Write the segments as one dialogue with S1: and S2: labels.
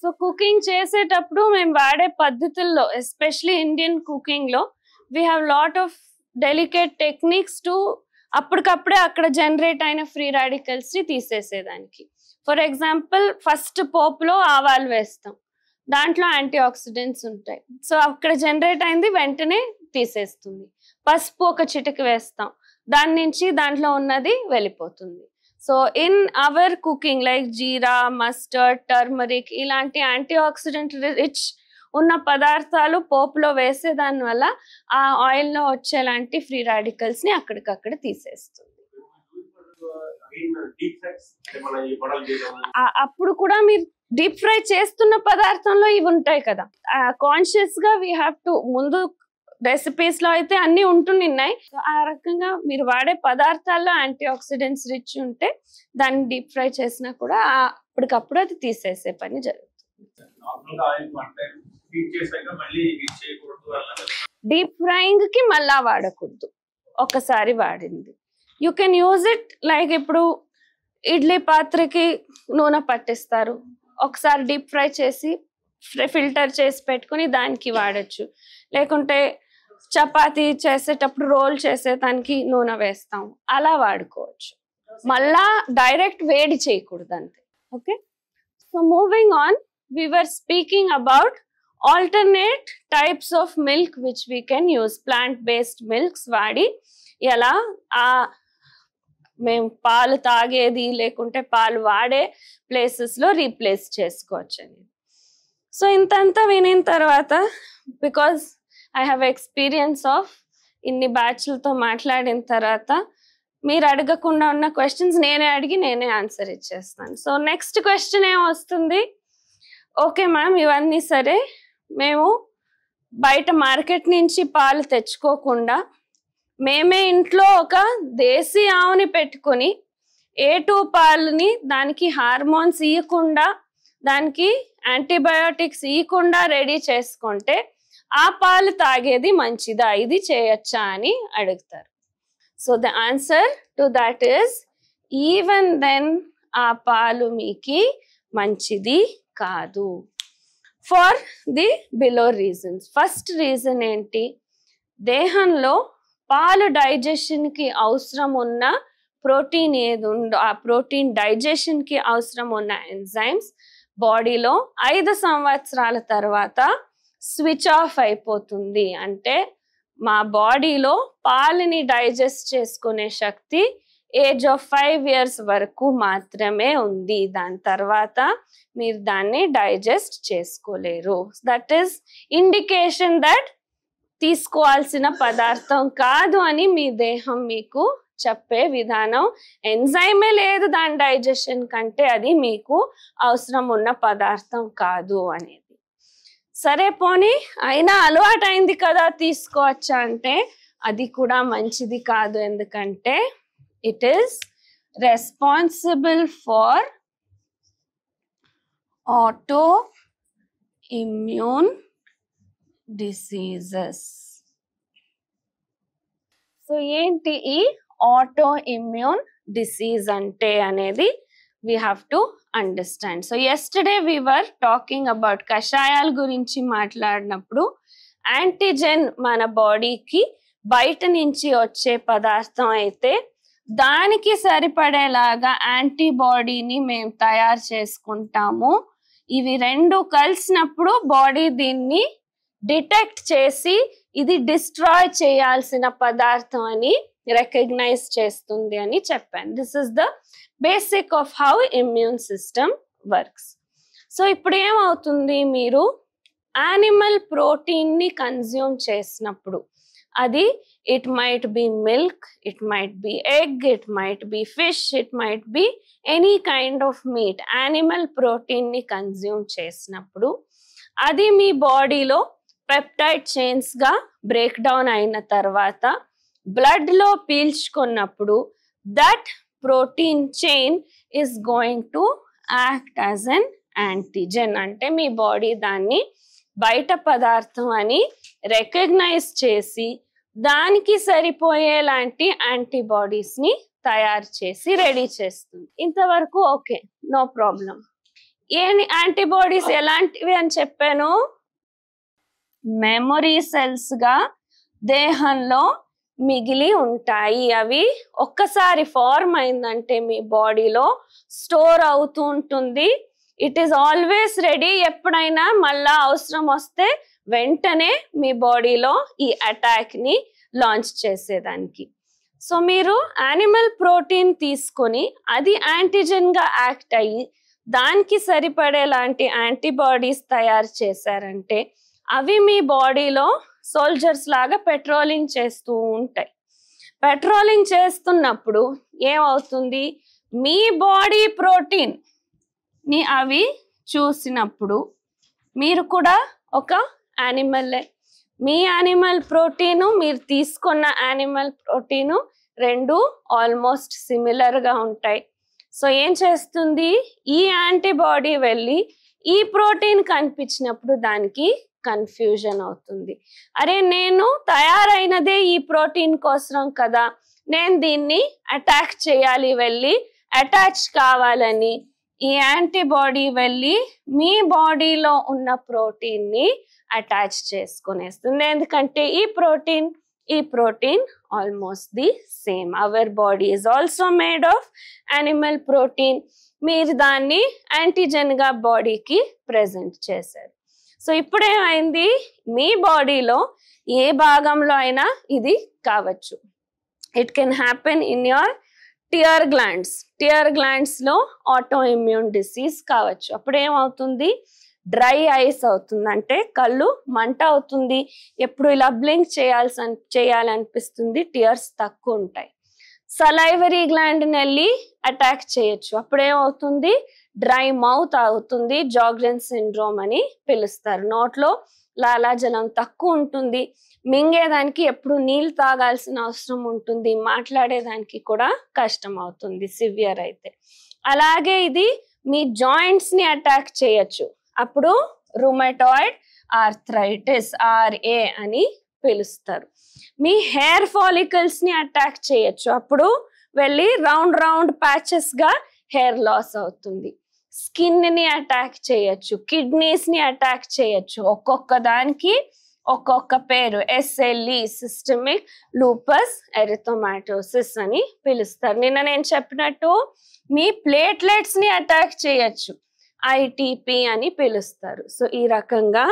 S1: So cooking చేసేటప్పుడు మేము వాడే పద్ధతుల్లో ఎస్పెషలీ ఇండియన్ కుకింగ్ లో we have lot of delicate techniques to అప్పటికప్పుడే అక్కడ జనరేట్ అయిన ఫ్రీ రాడికల్స్ ని తీసేసేదానికి. ఫర్ ఎగ్జాంపుల్ ఫస్ట్ పోపులో ఆవాలు వేస్తాం, దాంట్లో యాంటీ ఆక్సిడెంట్స్ ఉంటాయి, సో అక్కడ జనరేట్ అయింది వెంటనే తీసేస్తుంది. పసుపు ఒక చిటికి వేస్తాం, దాని నుంచి దాంట్లో ఉన్నది వెళ్ళిపోతుంది. So in our cooking like jeera, mustard, turmeric ఇలాంటి యాంటీ ఆక్సిడెంట్ రిచ్ ఉన్న పదార్థాలు పోపులో వేసే దాని వల్ల ఆ ఆయిల్ లో వచ్చేలాంటి ఫ్రీ రాడికల్స్ ని అక్కడికక్కడ తీసేస్తుంది. అప్పుడు కూడా మీరు డీప్ ఫ్రై చేస్తున్న పదార్థంలో ఇవి ఉంటాయి కదా, కాన్షియస్ గా వీ హ్యావ్ టు, ముందు రెసిపీస్ లో అయితే అన్ని ఉంటున్నాయి, ఆ రకంగా మీరు వాడే పదార్థాల్లో యాంటీ ఆక్సిడెంట్స్ రిచ్ ఉంటే దాన్ని డీప్ ఫ్రై చేసినా కూడా అప్పటికప్పుడు అది తీసేసే పని జరుగుతుంది. డీప్ ఫ్రైయింగ్ కి మళ్ళా వాడకూడదు, ఒకసారి వాడింది. You can use it like ఇప్పుడు ఇడ్లీ పాత్రకి నూనె పట్టిస్తారు, ఒకసారి డీప్ ఫ్రై చేసి ఫిల్టర్ చేసి పెట్టుకుని దానికి వాడచ్చు. లేకుంటే చపాతీ చేసేటప్పుడు రోల్ చేసేదానికి నూనె వేస్తాం, అలా వాడుకోవచ్చు. మళ్ళా డైరెక్ట్ వేడి చేయకూడదు అంతే. Okay, so moving on, we were speaking about alternate types of milk which we can use, plant based milks వాడి ఎలా మేము పాలు తాగేది లేకుంటే పాలు వాడే ప్లేసెస్ లో రీప్లేస్ చేసుకోవచ్చు అని. సో ఇంతంతా వినిన తర్వాత, because I have experience of ఇన్ని బ్యాచ్లతో మాట్లాడిన తర్వాత, మీరు అడగకుండా ఉన్న క్వశ్చన్స్ నేనే అడిగి నేనే ఆన్సర్ ఇచ్చేస్తాను. సో నెక్స్ట్ క్వశ్చన్ ఏమొస్తుంది, ఓకే మ్యామ్ ఇవన్నీ సరే, మేము బయట మార్కెట్ నుంచి పాలు తెచ్చుకోకుండా మేమే ఇంట్లో ఒక దేశీ ఆవుని పెట్టుకొని A2 పాలని దానికి హార్మోన్స్ ఇవ్వకుండా, దానికి యాంటీబయాటిక్స్ ఇవ్వకుండా రెడీ చేసుకుంటే ఆ పాలు తాగేది మంచిదా, ఇది చేయొచ్చా అని అడుగుతారు. So the answer to that is even then ఆ పాలు మీకు మంచిది కాదు, for the below reasons. First reason ఏంటి, దేహంలో పాలు డైజెషన్ కి అవసరం ఉన్న ప్రోటీన్ ఏది ఉందో ఆ ప్రోటీన్ డైజెషన్ కి అవసరం ఉన్న ఎంజైమ్స్ బాడీలో 5 సంవత్సరాల తర్వాత స్విచ్ ఆఫ్ అయిపోతుంది. అంటే మా బాడీలో పాలని డైజెస్ట్ చేసుకునే శక్తి ఏజ్ ఆఫ్ 5 years వరకు మాత్రమే ఉంది, దాని తర్వాత మీరు దాన్ని డైజెస్ట్ చేసుకోలేరు. దట్ ఈస్ ఇండికేషన్ దట్ తీసుకోవాల్సిన పదార్థం కాదు అని మీ దేహం మీకు చెప్పే విధానం. ఎంజైమే లేదు దాని డైజెషన్ కంటే, అది మీకు అవసరం ఉన్న పదార్థం కాదు అనేది. సరే పోనీ అయినా అలవాటు అయింది కదా తీసుకోవచ్చా అంటే అది కూడా మంచిది కాదు, ఎందుకంటే it is responsible for auto immune diseases. So ఏంటి ఈ ఆటో ఇమ్యూన్ డిసీజ్ అంటే అనేది we have to understand. So yesterday we were talking about కషాయాల గురించి మాట్లాడినప్పుడు యాంటీజెన్ మన బాడీకి బయట నుంచి వచ్చే పదార్థం అయితే దానికి సరిపడేలాగా యాంటీబాడీని మేము తయారు చేసుకుంటాము. ఇవి రెండు కలిసినప్పుడు బాడీ దీన్ని డిటెక్ట్ చేసి ఇది డిస్ట్రాయ్ చేయాల్సిన పదార్థం అని రికగ్నైజ్ చేస్తుంది అని చెప్పాను. This is the basic of how immune system works. So ఇప్పుడు ఏమవుతుంది, మీరు యానిమల్ ప్రోటీన్ ని కన్జ్యూమ్ చేసినప్పుడు అది it might be milk, it might be egg, it might be fish, it might be any kind of meat. Animal protein ని consume చేసినప్పుడు అది మీ బాడీలో పెప్టైడ్ చైన్స్ గా బ్రేక్ డౌన్ అయిన తర్వాత బ్లడ్ లో పీల్చుకున్నప్పుడు that protein chain is going to act as an antigen. అంటే మీ బాడీ దాన్ని బయట పదార్థం అని రికగ్నైజ్ చేసి దానికి సరిపోయేలాంటి యాంటీబాడీస్ ని తయారు చేసి రెడీ చేస్తుంది. ఇంతవరకు ఓకే, నో ప్రాబ్లం. ఏ యాంటీబాడీస్ ఎలాంటివి అని చెప్పాను, మెమొరీ సెల్స్ గా దేహంలో మిగిలి ఉంటాయి. అవి ఒక్కసారి ఫార్మ్ అయిందంటే మీ బాడీలో స్టోర్ అవుతూ ఉంటుంది. It is always ready. ఎప్పుడైనా మళ్ళా అవసరం వస్తే వెంటనే మీ బాడీలో ఈ అటాక్ ని లాంచ్ చేసేదానికి. సో మీరు యానిమల్ ప్రోటీన్ తీసుకొని అది యాంటీజెన్ గా యాక్ట్ అయ్యి దానికి సరిపడేలాంటి యాంటీబాడీస్ తయారు చేశారంటే అవి మీ బాడీలో సోల్జర్స్ లాగా పెట్రోలింగ్ చేస్తూ ఉంటాయి. పెట్రోలింగ్ చేస్తున్నప్పుడు ఏమవుతుంది, మీ బాడీ ప్రోటీన్ ని అవి చూసినప్పుడు మీరు కూడా ఒక యానిమల్లే. మీ యానిమల్ ప్రోటీను మీరు తీసుకున్న యానిమల్ ప్రోటీను రెండు ఆల్మోస్ట్ సిమిలర్ గా ఉంటాయి. సో ఏం చేస్తుంది, ఈ యాంటీబాడీ వెళ్ళి ఈ ప్రోటీన్ కనిపించినప్పుడు దానికి కన్ఫ్యూజన్ అవుతుంది. అరే నేను తయారైనదే ఈ ప్రోటీన్ కోసం కదా, నేను దీన్ని అటాక్ చేయాలి, వెళ్ళి అటాచ్ కావాలని ఈ యాంటీబాడీ వెళ్ళి మీ బాడీలో ఉన్న ప్రోటీన్ ని అటాచ్ చేసుకునేస్తుంది. ఎందుకంటే ఈ protein almost the same. Our body is also made of animal protein. మీరు దాన్ని యాంటీజెన్ గా బాడీకి ప్రెజెంట్ చేశారు. సో ఇప్పుడేమైంది, మీ బాడీలో ఏ భాగంలో అయినా ఇది కావచ్చు. It can happen in your tear glands లో ఆటో ఇమ్యూన్ డిసీజ్ కావచ్చు. అప్పుడు ఏమవుతుంది, డ్రై ఐస్ అవుతుంది, అంటే కళ్ళు మంట అవుతుంది, ఎప్పుడు ఇలా బ్లింక్ చేయాలనిపిస్తుంది, టియర్స్ తక్కువ ఉంటాయి. సలైవరీ గ్లాండ్ వెళ్ళి అటాక్ చేయొచ్చు. అప్పుడేమవుతుంది, డ్రై మౌత్ అవుతుంది, జాగ్రెన్ సిండ్రోమ్ అని పిలుస్తారు. నోట్లో లాలాజలం తక్కువ ఉంటుంది, మింగేదానికి ఎప్పుడు నీళ్ళు తాగాల్సిన అవసరం ఉంటుంది, మాట్లాడేదానికి కూడా కష్టం అవుతుంది సివియర్ అయితే. అలాగే ఇది మీ జాయింట్స్ ని అటాక్ చేయొచ్చు. అప్పుడు రుమటాయిడ్ ఆర్థరైటిస్ RA అని పిలుస్తారు. మీ హెయిర్ ఫాలికల్స్ ని అటాక్ చేయొచ్చు. అప్పుడు వెళ్ళి రౌండ్ ప్యాచెస్ గా హెయిర్ లాస్ అవుతుంది. స్కిన్ ని అటాక్ చేయొచ్చు, కిడ్నీస్ ని అటాక్ చేయొచ్చు. ఒక్కొక్క దానికి ఒక్కొక్క పేరు. SLE సిస్టమిక్ లూపస్ ఎరిథోమాటోసిస్ అని పిలుస్తారు. నిన్న నేను చెప్పినట్టు మీ ప్లేట్లెట్స్ ని అటాక్ చేయొచ్చు, ITP అని పిలుస్తారు. సో ఈ రకంగా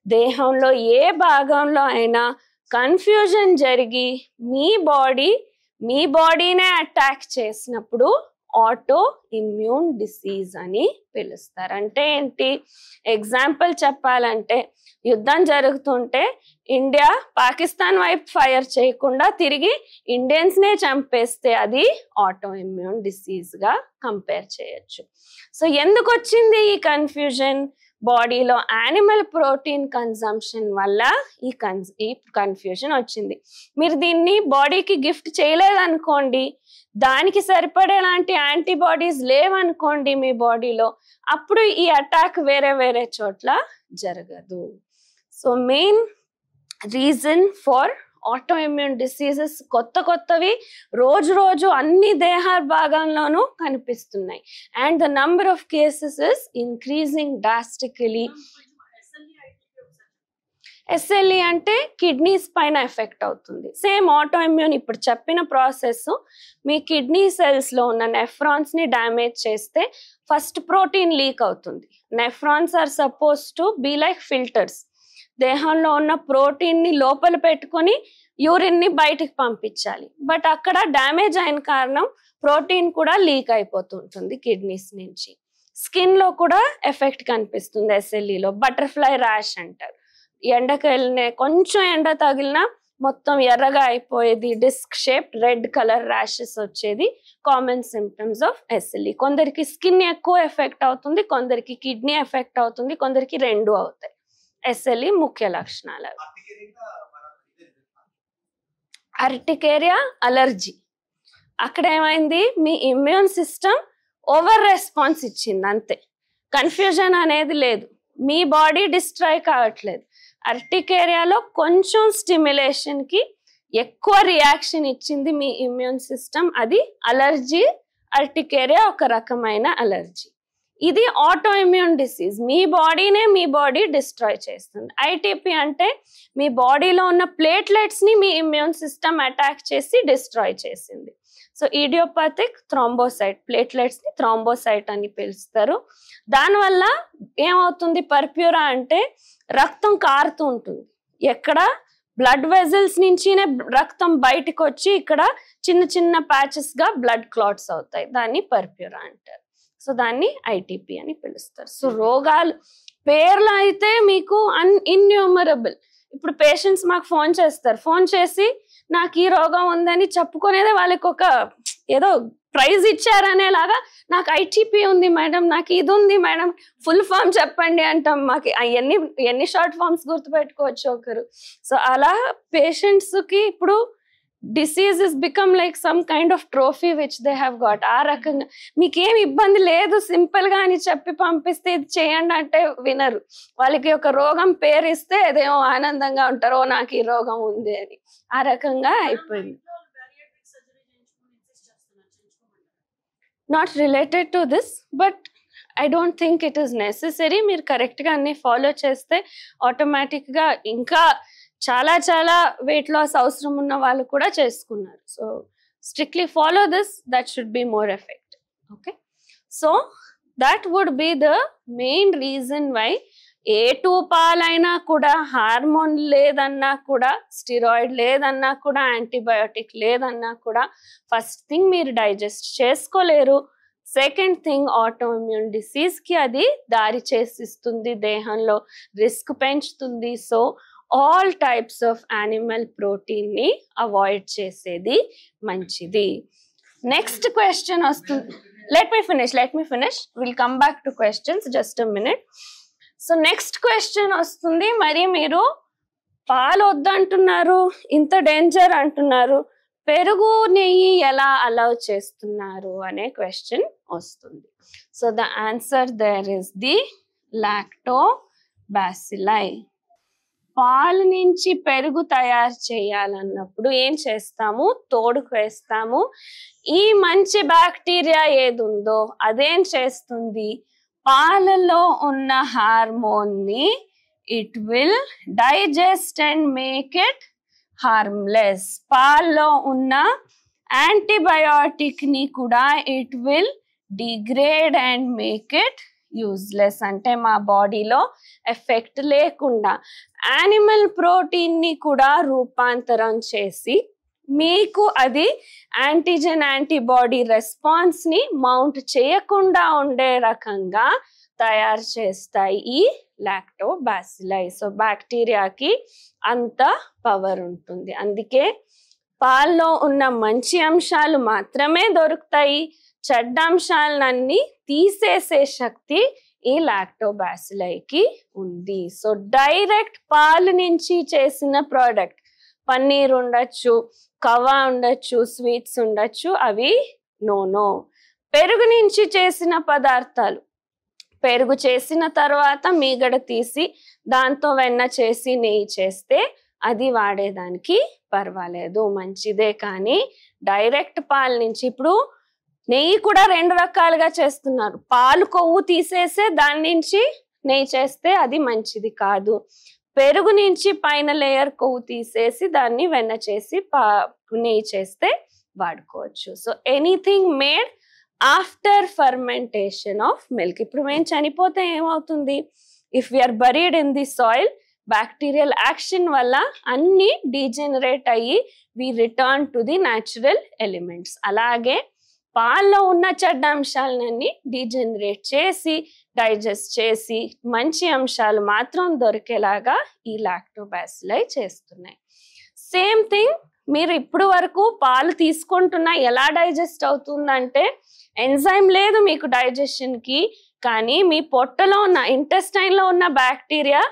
S1: దేహంలో ఏ భాగంలో అయినా కన్ఫ్యూజన్ జరిగి మీ బాడీనే అటాక్ చేసినప్పుడు ఆటో ఇమ్యూన్ డిసీజ్ అని పిలుస్తారు. అంటే ఏంటి, ఎగ్జాంపుల్ చెప్పాలంటే యుద్ధం జరుగుతుంటే ఇండియా పాకిస్తాన్ వైపు ఫైర్ చేయకుండా తిరిగి ఇండియన్స్ నే చంపేస్తే అది ఆటో ఇమ్యూన్ డిసీజ్ గా కంపేర్ చేయొచ్చు. సో ఎందుకు వచ్చింది ఈ కన్ఫ్యూజన్, బాడీలో యానిమల్ ప్రోటీన్ కన్సంప్షన్ వల్ల ఈ కన్ఫ్యూజన్ వచ్చింది. మీరు దీన్ని బాడీకి గిఫ్ట్ చేయలేదనుకోండి, దానికి సరిపడేలాంటి యాంటీబాడీస్ లేవనుకోండి మీ బాడీలో, అప్పుడు ఈ అటాక్ వేరే చోట్ల జరగదు. So main reason for auto immune diseases కొత్తవి రోజు అన్ని దేహ భాగంలోనూ కనిపిస్తున్నాయి. And the number of cases is increasing drastically. SLE అంటే కిడ్నీస్ పైన ఎఫెక్ట్ అవుతుంది. సేమ్ ఆటో ఇమ్యూన్ ఇప్పుడు చెప్పిన ప్రాసెస్. మీ కిడ్నీ సెల్స్ లో ఉన్న నెఫ్రాన్స్ ని డ్యామేజ్ చేస్తే ఫస్ట్ ప్రోటీన్ లీక్ అవుతుంది. Nephrons are supposed to be like filters. దేహంలో ఉన్న ప్రోటీన్ ని లోపల పెట్టుకొని యూరిన్ ని బయటికి పంపించాలి. బట్ అక్కడ డ్యామేజ్ అయిన కారణం ప్రోటీన్ కూడా లీక్ అయిపోతుంటుంది కిడ్నీస్ నుంచి. స్కిన్ లో కూడా ఎఫెక్ట్ కనిపిస్తుంది SLE లో. బటర్ఫ్లై ర్యాష్ అంటారు. ఎండకు వెళ్ళిన కొంచెం ఎండ తగిలినా మొత్తం ఎర్రగా అయిపోయేది, disc shape red colour rashes వచ్చేది కామన్ సిమ్టమ్స్ ఆఫ్ SLE. కొందరికి స్కిన్ ఎక్కువ ఎఫెక్ట్ అవుతుంది, కొందరికి కిడ్నీ ఎఫెక్ట్ అవుతుంది, కొందరికి రెండు అవుతాయి. SLE ముఖ్య లక్షణాలు. Urticaria allergy. అక్కడ ఏమైంది, మీ ఇమ్యూన్ సిస్టమ్ ఓవర్ రెస్పాన్స్ ఇచ్చింది, అంతే. కన్ఫ్యూజన్ అనేది లేదు, మీ బాడీ డిస్ట్రాయ్ కావట్లేదు. అర్టికేరియాలో కొంచెం స్టిమ్యులేషన్ కి ఎక్కువ రియాక్షన్ ఇచ్చింది మీ ఇమ్యూన్ సిస్టమ్, అది అలర్జీ. అర్టికేరియా ఒక రకమైన అలర్జీ. ఇది ఆటో ఇమ్యూన్ డిసీజ్, మీ బాడీనే మీ బాడీ డిస్ట్రాయ్ చేస్తుంది. ఐటీపీ అంటే మీ బాడీలో ఉన్న ప్లేట్లెట్స్ ని మీ ఇమ్యూన్ సిస్టమ్ అటాక్ చేసి డిస్ట్రాయ్ చేసింది. సో ఇడియోపాథిక్ థ్రాంబోసైట్, ప్లేట్లెట్స్ ని థ్రాంబోసైట్ అని పిలుస్తారు. దానివల్ల ఏమవుతుంది, పర్ప్యూరా అంటే రక్తం కారుతూ ఉంటుంది, ఎక్కడ బ్లడ్ వెజల్స్ నుంచినే రక్తం బయటకు వచ్చి ఇక్కడ చిన్న చిన్న ప్యాచెస్ గా బ్లడ్ క్లాట్స్ అవుతాయి, దాన్ని పర్ప్యూరా అంటారు. సో దాన్ని ఐటీపీ అని పిలుస్తారు. సో రోగాలు పేర్లు అయితే మీకు ఇన్యూమరబుల్. ఇప్పుడు పేషెంట్స్ మాకు ఫోన్ చేస్తారు, ఫోన్ చేసి నాకు ఈ రోగం ఉందని చెప్పుకునేదే వాళ్ళకి ఒక ఏదో ప్రైజ్ ఇచ్చారనేలాగా, నాకు ఐటీపీ ఉంది మేడం, నాకు ఇది ఉంది మేడం, ఫుల్ ఫామ్ చెప్పండి అంటాం. మాకు ఎన్ని షార్ట్ ఫామ్స్ గుర్తుపెట్టుకోవచ్చు ఒకరు. సో అలా పేషెంట్స్ కి ఇప్పుడు disease is become like some kind of trophy which they have got. ఆ రకంగా మీకేం ఇబ్బంది లేదు సింపుల్ గా అని చెప్పి పంపిస్తే ఇది చేయండి అంటే వినరు. వాళ్ళకి ఒక రోగం పేరు ఇస్తే అదేమో ఆనందంగా ఉంటారు, ఓ నాకు ఈ రోగం ఉంది అని. ఆ రకంగా అయిపోయింది. Not related to this, but I don't think it is necessary. మీరు కరెక్ట్ గా అన్ని ఫాలో చేస్తే ఆటోమేటిక్ గా ఇంకా చాలా చాలా వెయిట్ లాస్ అవసరం ఉన్న వాళ్ళు కూడా చేసుకున్నారు. So strictly follow this, that should be more effective. Okay, so that would be the main reason why A two పాలైనా కూడా, హార్మోన్ లేదన్నా కూడా, స్టిరాయిడ్ లేదన్నా కూడా, యాంటీబయోటిక్ లేదన్నా కూడా, ఫస్ట్ థింగ్ మీరు డైజెస్ట్ చేసుకోలేరు. Second thing auto immune disease కి అది దారి చేసిస్తుంది, దేహంలో రిస్క్ పెంచుతుంది. So all types of animal protein ని అవాయిడ్ చేసేది మంచిది. నెక్స్ట్ క్వశ్చన్ వస్తుంది. Let me finish, will come back to questions, just a minute. So next question వస్తుంది, మరి మీరు పాలు వద్దంటున్నారు, ఇంత డేంజర్ అంటున్నారు, పెరుగు నెయ్యి ఎలా అలౌ చేస్తున్నారు అనే క్వశ్చన్ వస్తుంది. So the answer there is the lactobacilli. పాలు నుంచి పెరుగు తయారు చేయాలన్నప్పుడు ఏం చేస్తాము, తోడుకు వేస్తాము. ఈ మంచి బ్యాక్టీరియా ఏది ఉందో అదేం చేస్తుంది, పాలలో ఉన్న హార్మోన్ ని it will digest and make it harmless. పాల్లో ఉన్న యాంటీబయోటిక్ ని కూడా it will degrade and make it useless. అంటే మా బాడీలో ఎఫెక్ట్ లేకుండా యానిమల్ ప్రోటీన్ ని కూడా రూపాంతరం చేసి మీకు అది యాంటీజెన్ యాంటీబాడీ రెస్పాన్స్ ని మౌంట్ చేయకుండా ఉండే రకంగా తయారు చేస్తాయి ఈ లాక్టోబాసిల్లై. సో బ్యాక్టీరియాకి అంత పవర్ ఉంటుంది. అందుకే పాల్లో ఉన్న మంచి అంశాలు మాత్రమే దొరుకుతాయి, చెడ్డ అంశాలన్నీ తీసేసే శక్తి ఈ లాక్టోబాసిల్లైకి ఉంది. సో డైరెక్ట్ పాలు నుంచి చేసిన ప్రోడక్ట్, పన్నీర్ ఉండొచ్చు, కవా ఉండొచ్చు, స్వీట్స్ ఉండొచ్చు, అవి నో. పెరుగు నుంచి చేసిన పదార్థాలు, పెరుగు చేసిన తర్వాత మీగడ తీసి దాంతో వెన్న చేసి నెయ్యి చేస్తే అది వాడేదానికి పర్వాలేదు, మంచిదే. కానీ డైరెక్ట్ పాల నుంచి, ఇప్పుడు నెయ్యి కూడా 2 రకాలుగా చేస్తున్నారు. పాలు కొవ్వు తీసేసే దాని నుంచి నెయ్యి చేస్తే అది మంచిది కాదు. పెరుగు నుంచి పైన లేయర్ కొవ్వు తీసేసి దాన్ని వెన్న చేసి నెయ్యి చేస్తే వాడుకోవచ్చు. So anything made after fermentation of milk. ఇప్పుడు మేము చనిపోతే ఏమవుతుంది, if we are buried in the soil, bacterial action వల్ల అన్ని డీజెనరేట్ అయ్యి we return to the natural elements. అలాగే పాల్లో ఉన్న చెడ్డ అంశాలన్నీ డీజెనరేట్ చేసి డైజెస్ట్ చేసి మంచి అంశాలు మాత్రం దొరికేలాగా ఈ లాక్టోబాసిల్లై చేస్తున్నాయి. సేమ్ థింగ్ మీరు ఇప్పుడు వరకు పాలు తీసుకుంటున్నా ఎలా డైజెస్ట్ అవుతుందంటే, ఎంజైమ్ లేదు మీకు డైజెషన్ కి, కానీ మీ పొట్టలో ఉన్న ఇంటెస్టైన్ లో ఉన్న బ్యాక్టీరియా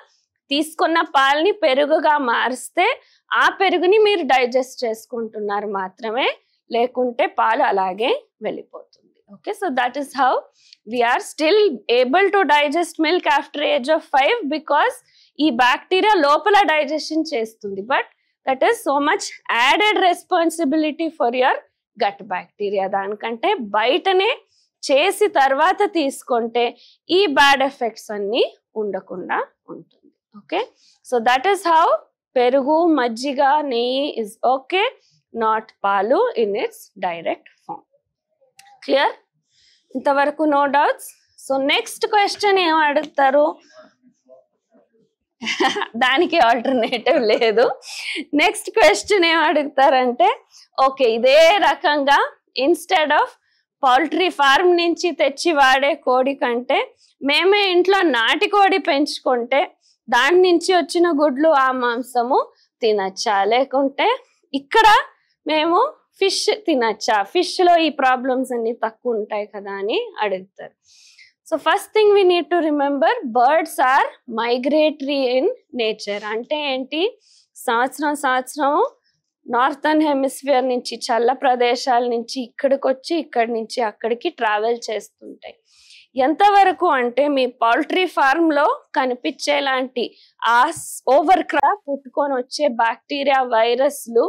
S1: తీసుకున్న పాలని పెరుగుగా మారిస్తే ఆ పెరుగుని మీరు డైజెస్ట్ చేసుకుంటున్నారు మాత్రమే, లేకుంటే పాలు అలాగే వెళ్ళిపోతుంది. Okay, so that is how we are still able to digest milk after age of 5 because ఈ బ్యాక్టీరియా లోపల డైజెషన్ చేస్తుంది. But that is so much added responsibility for your gut bacteria. దానికంటే బయటనే చేసి తర్వాత తీసుకుంటే ఈ బ్యాడ్ ఎఫెక్ట్స్ అన్ని ఉండకుండా ఉంటుంది. Okay, so that is how పెరుగు, మజ్జిగ, నెయ్యి ఇస్ ఓకే, నాట్ పాలు in its direct form. Clear? ఇంతవరకు no doubts? So next question ఏం అడుగుతారు? దానికి ఆల్టర్నేటివ్ లేదు. నెక్స్ట్ క్వశ్చన్ ఏం అడుగుతారంటే, ఓకే ఇదే రకంగా ఇన్స్టెడ్ ఆఫ్ పౌల్ట్రీ ఫార్మ్ నుంచి తెచ్చి వాడే కోడి కంటే మేమే ఇంట్లో నాటి కోడి పెంచుకుంటే దాని నుంచి వచ్చిన గుడ్లు, ఆ మాంసము తినచ్చా, లేకుంటే ఇక్కడ మేము ఫిష్ తినచ్చా, ఫిష్ లో ఈ ప్రాబ్లమ్స్ అన్ని తక్కువ ఉంటాయి కదా అని అడుగుతారు. So first thing we need to remember, birds are migratory in nature. అంటే ఏంటి, సంవత్సరం నార్థన్ హెమిస్ఫియర్ నుంచి, చల్ల ప్రదేశాల నుంచి ఇక్కడికి వచ్చి ఇక్కడి నుంచి అక్కడికి ట్రావెల్ చేస్తుంటాయి. ఎంతవరకు అంటే మీ పౌల్ట్రీ ఫార్మ్ లో కనిపించేలాంటి ఆ ఓవర్ క్రాప్ పుట్టుకొని వచ్చే బ్యాక్టీరియా, వైరస్లు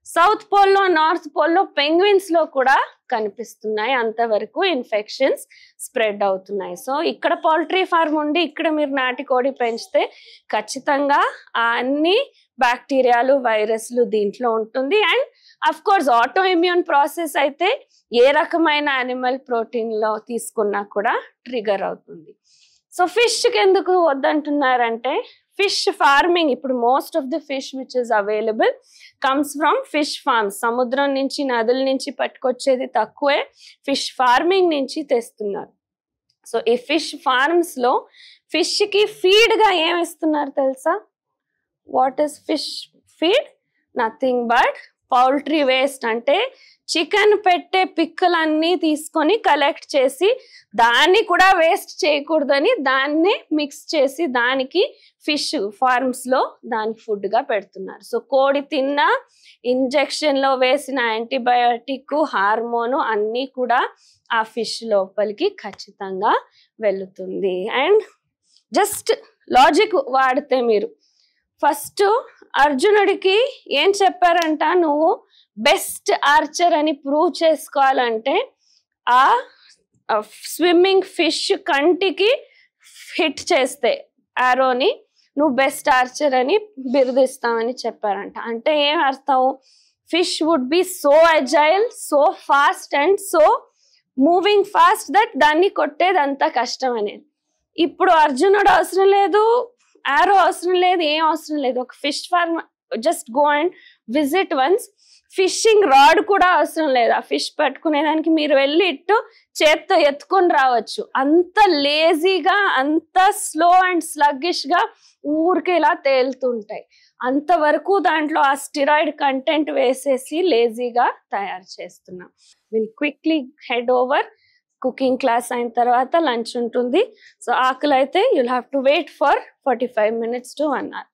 S1: సౌత్ పోల్లో, నార్త్ పోల్లో, పెంగ్విన్స్ లో కూడా కనిపిస్తున్నాయి. అంతవరకు ఇన్ఫెక్షన్స్ స్ప్రెడ్ అవుతున్నాయి. సో ఇక్కడ పౌల్ట్రీ ఫార్మ్ ఉండి ఇక్కడ మీరు నాటి కోడి పెంచితే ఖచ్చితంగా ఆ అన్ని బ్యాక్టీరియాలు, వైరస్లు దీంట్లో ఉంటుంది. And of course auto immune process అయితే ఏ రకమైన యానిమల్ ప్రోటీన్ లో తీసుకున్నా కూడా ట్రిగర్ అవుతుంది. సో ఫిష్కి ఎందుకు వద్దంటున్నారంటే, ఫిష్ ఫార్మింగ్ ఇప్పుడు most of the fish which is available comes from fish forms. సముద్రం నుంచి, నదుల నుంచి పట్టుకొచ్చేది తక్కువే, ఫిష్ ఫార్మింగ్ నుంచి తెస్తున్నారు. సో ఈ ఫిష్ ఫార్మ్స్ లో ఫిష్ కి ఫీడ్ గా ఏం ఇస్తున్నారు తెలుసా? What is fish feed? Nothing but poultry waste. అంటే చికెన్ పెట్టే పిక్కలన్నీ తీసుకొని కలెక్ట్ చేసి దాన్ని కూడా వేస్ట్ చేయకూడదని దాన్ని మిక్స్ చేసి దానికి ఫిష్ ఫార్మ్స్ లో దానికి ఫుడ్ గా పెడుతున్నారు. సో కోడి తిన్న ఇంజెక్షన్ లో వేసిన యాంటీబయాటిక్, హార్మోను అన్నీ కూడా ఆ ఫిష్ లోపలికి ఖచ్చితంగా వెళుతుంది. అండ్ జస్ట్ లాజిక్ వాడితే మీరు ఫస్ట్ అర్జునుడికి ఏం చెప్పారంట, నువ్వు బెస్ట్ ఆర్చర్ అని ప్రూవ్ చేసుకోవాలంటే ఆ స్విమ్మింగ్ ఫిష్ కంటికి హిట్ చేస్తే ఆరోని నువ్వు బెస్ట్ ఆర్చర్ అని బిరుదిస్తామని చెప్పారంట. అంటే ఏం అర్థం, fish would be so agile, so fast and so moving fast that దాన్ని కొట్టేది అంత కష్టం అనేది. ఇప్పుడు అర్జునుడు అవసరం లేదు, ఆరో అవసరం లేదు, ఏం అవసరం లేదు. ఒక fish farm just go and visit once. Fishing rod కూడా అవసరం లేదు. ఆ ఫిష్ పట్టుకునేదానికి మీరు వెళ్ళి ఇట్టు చేత్తో ఎత్తుకొని రావచ్చు. అంత లేజీగా, అంత స్లో అండ్ స్లగ్గిష్ గా ఊరికే ఇలా తేలుతుంటాయి. అంతవరకు దాంట్లో ఆ స్టిరాయిడ్ కంటెంట్ వేసేసి లేజీగా తయారు చేస్తున్నాం. Will quickly head over. Cooking class అయిన తర్వాత లంచ్ ఉంటుంది. సో ఆకలి అయితే you'll have to wait for 45 minutes to 1 hour.